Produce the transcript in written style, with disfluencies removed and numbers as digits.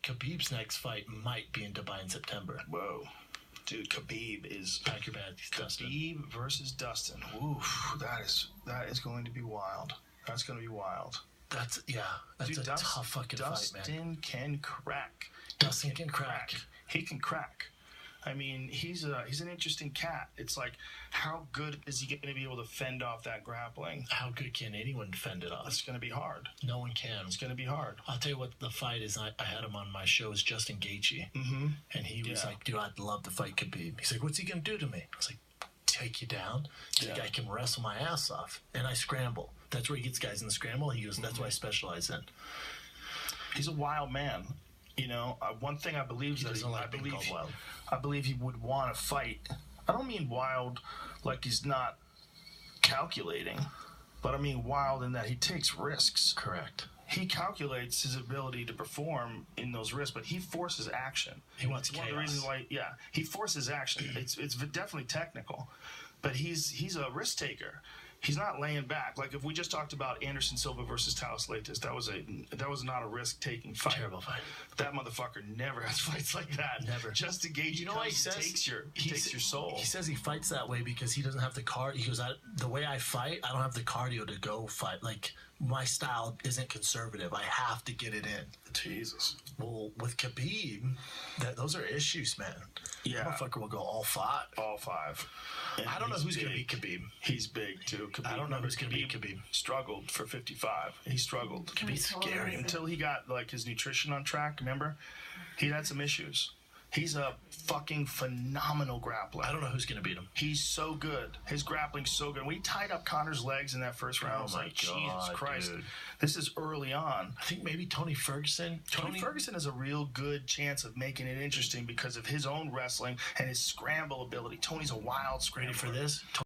Khabib's next fight might be in Dubai in September. Whoa. Dude, Khabib is... Pack your bags, Dustin. Khabib versus Dustin. Oof, that is going to be wild. That's going to be wild. That's a tough fucking fight, man. Dustin can crack. Dustin can crack. He can crack. I mean, he's an interesting cat. It's like, how good is he going to be able to fend off that grappling? How good can anyone fend it off? It's going to be hard. No one can. It's going to be hard. I'll tell you what the fight is. I had him on my show. Is Justin Gaethje. Mm-hmm. And he was like, dude, I'd love to fight Khabib. He's like, what's he going to do to me? I was like, take you down. The guy can wrestle my ass off. And I scramble. That's where he gets guys in the scramble. He goes, that's what I specialize in. He's a wild man. You know, one thing I believe is that I believe he would want to fight. I don't mean wild like he's not calculating, but I mean wild in that he takes risks. Correct. He calculates his ability to perform in those risks, but he forces action. He wants chaos. One of the reasons why, he forces action. It's definitely technical, but he's a risk taker. He's not laying back. Like if we just talked about Anderson Silva versus Taos Leites, that was not a risk-taking fight. Terrible fight. That motherfucker never has fights like that. Never. Justin Gaethje, you know what he says? Takes your soul. He says he fights that way because he doesn't have the cardio. He goes, the way I fight, I don't have the cardio to go fight. Like my style isn't conservative. I have to get it in. Jesus. Well, with Khabib, those are issues, man. Yeah. That motherfucker will go all five. All five. And I don't know who's going to beat Khabib. He's big, too. I don't know who's going to beat Khabib. Struggled for 55. He struggled. Khabib's scary. Until he got, like, his nutrition on track, remember? He had some issues. He's a fucking phenomenal grappler. I don't know who's going to beat him. He's so good. His grappling's so good. When he tied up Connor's legs in that first round, I was like, Jesus Christ. Dude. This is early on. I think maybe Tony Ferguson. Tony Ferguson has a real good chance of making it interesting because of his own wrestling and his scramble ability. Tony's a wild scrambler. Ready for this?